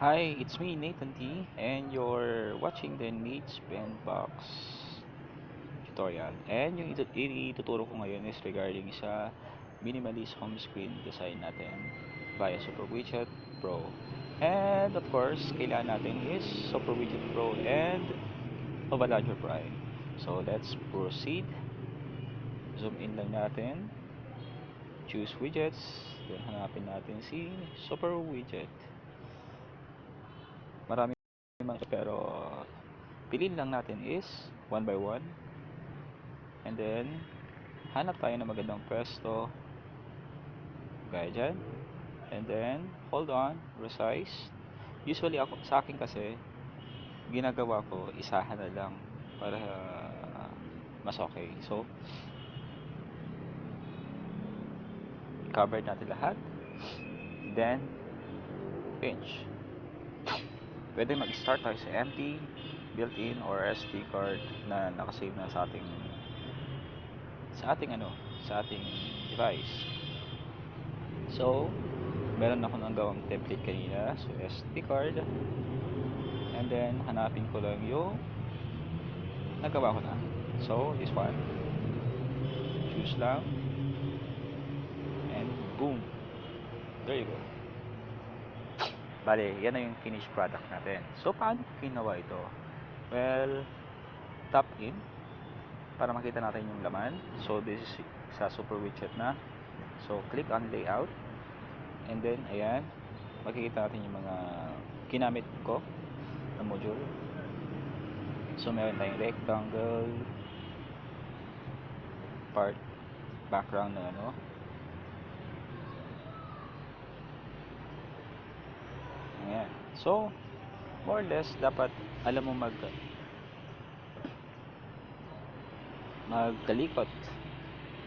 Hi, it's me Nathan T and you're watching the Needs Pen Box tutorial. And yung ituturo ko ngayon is regarding sa minimalist home screen design natin via Super Widget Pro. And of course, kailangan natin is Super Widget Pro and Avalanche Prime. So let's proceed. Zoom in lang natin. Choose widgets. Then hanapin natin si Super Widget. Marami pero piliin lang natin is one by one. And then, hanap tayo ng magandang pwesto. Gaya dyan. And then, hold on, resize. Usually, sa akin kasi, ginagawa ko, isahan na lang para mas okay. So, cover natin lahat. Then, pinch. Pwede mag-start tayo sa empty, built-in, or SD card na nakasave na sa ating device. So, meron ako nang gawang template kanina. So, SD card. And then, hanapin ko lang yung nagawa ko na. So, this one. Choose lang. And boom. There you go. Bale, yan na yung finished product natin. So, paano ko ginawa ito? Well, tap in para makita natin yung laman. So, this is sa super widget na. So, click on layout. And then, ayan. Makikita natin yung mga ginamit ko na module. So, meron tayong rectangle, part, background na ano. Ayan. So, more or less, dapat alam mo magkalikot.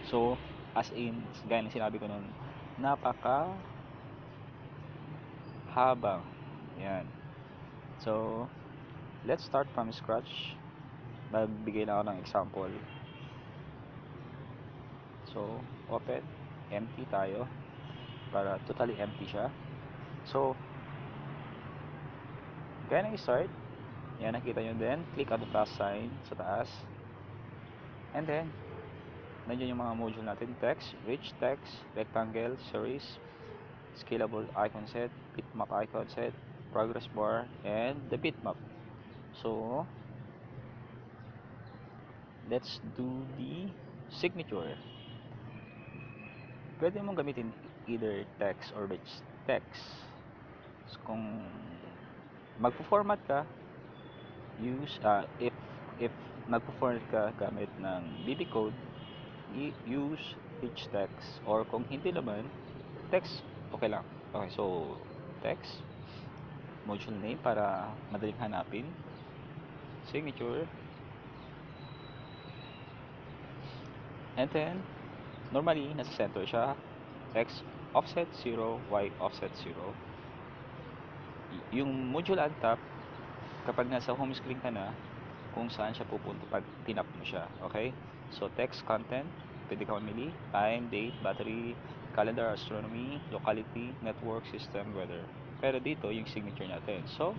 So, as in, gaya ng sinabi ko nun, napaka habang. Yan. So, let's start from scratch. Magbigay na ako ng example. So, open. Empty tayo. Para totally empty siya. So, gaya ng start. Yan, nakita nyo din. Click on the plus sign sa taas. And then, nandiyan yung mga module natin. Text, rich text, rectangle, series, scalable icon set, bitmap icon set, progress bar, and the bitmap. So, let's do the signature. Pwede mong gamitin either text or rich text. So, kung magpo-format ka, if magpo-format ka gamit ng BB code, use rich text, or kung hindi naman, text, okay lang. Okay, so text, module name para madaling hanapin, signature, and then normally nasa center siya, x offset 0, y offset 0. Yung module on top, kapag nasa home screen ka na, kung saan siya pupunta pag tinap mo siya. Okay, so text content, pwede ka mamili, time, date, battery, calendar, astronomy, locality, network, system, weather. Pero dito yung signature natin. So,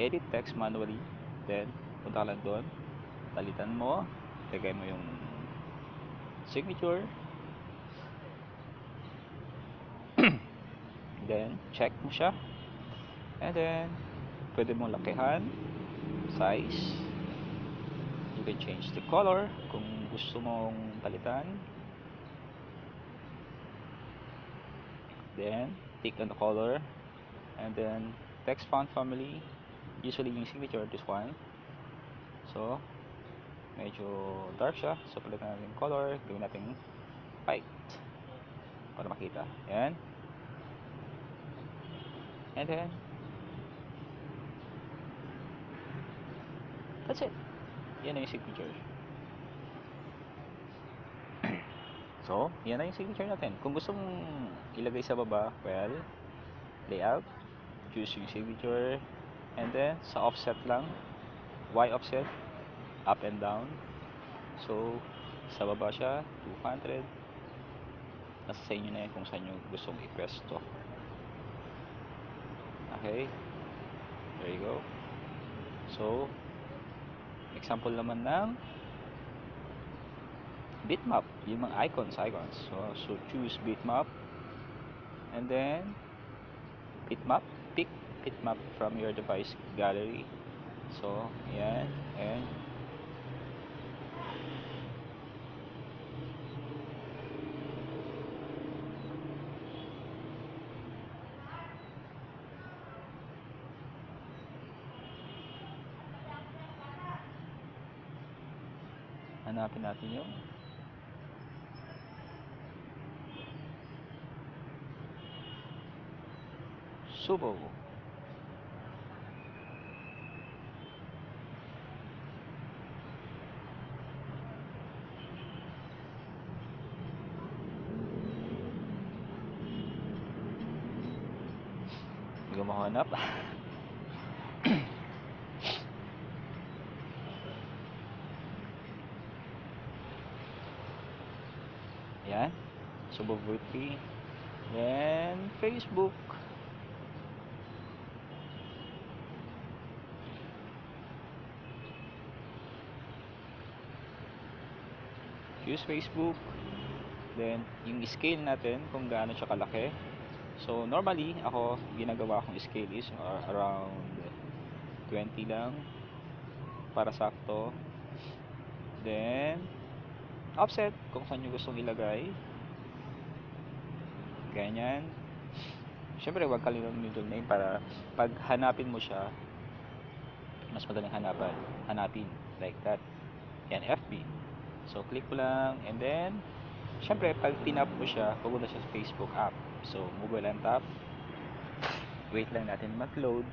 edit text manually, then punta ka lang doon, palitan mo, lagay mo yung signature, then check mo siya, and then pwede mong lakihan, size, you can change the color kung gusto mong palitan, then click on the color, and then text font family, usually yung signature, this one. So, medyo dark siya, so palitan natin yung color, gawin natin white para makita. Yan. And then, that's it. Yan na yung signature. So, yan na yung signature natin. Kung gusto mong ilagay sa baba, well, layout, choose yung signature, and then, sa offset lang, Y offset, up and down. So, sa baba siya, 200. Nasa sa inyo na yan kung saan nyo gustong i-press to. Okay? There you go. So, example naman ng bitmap, yung mga icons. So choose bitmap, and then bitmap, pick bitmap from your device gallery. So, ayan, and hanapin natin yung Subo. Hindi ko mahanap. Ayan, Subo V3. Then, Facebook. Use Facebook. Then, yung scale natin, kung gaano siya kalaki. So, normally, ako, ginagawa kong scale is around 20 lang para sakto. Then, offset, kung saan nyo gustong ilagay. Ganyan. Siyempre, huwag kalimutan yung middle name para pag hanapin mo siya, mas madaling hanapin. Like that. Yan, FB. So, click mo lang, and then, syempre, pag tinap mo siya, pupunta siya sa Facebook app. So, mobile and tap. Wait lang natin mag-load.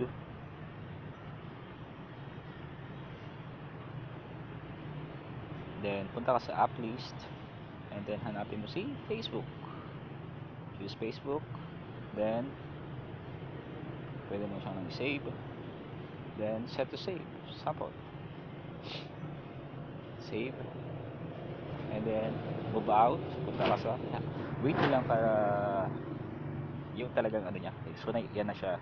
Then, punta ka sa app list. And then, hanapin mo si Facebook. Choose Facebook. Then, pwede mo siyang save. Then, set to save. Sample. Save. And then, move out. Punta ka sa... Wait mo lang para yung talagang ano niya. So, yan na siya.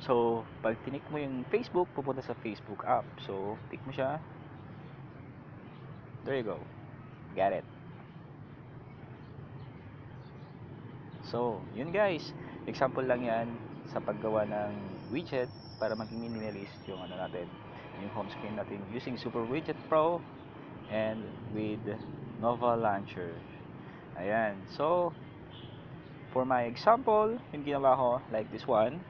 So, pag tinik mo yung Facebook, pupunta sa Facebook app. So, tick mo siya. There you go. Got it. So, yun guys. Example lang yan sa paggawa ng widget para maging minimalist yung ano natin, yung home screen natin using Super Widget Pro and with Nova Launcher. Ayan. So, for my example, yung ginawa ko, like this one,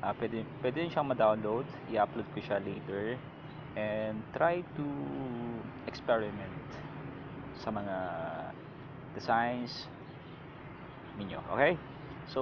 pwede rin siyang ma-download. I-upload ko siya later. And try to experiment sa mga designs ninyo. Okay? So,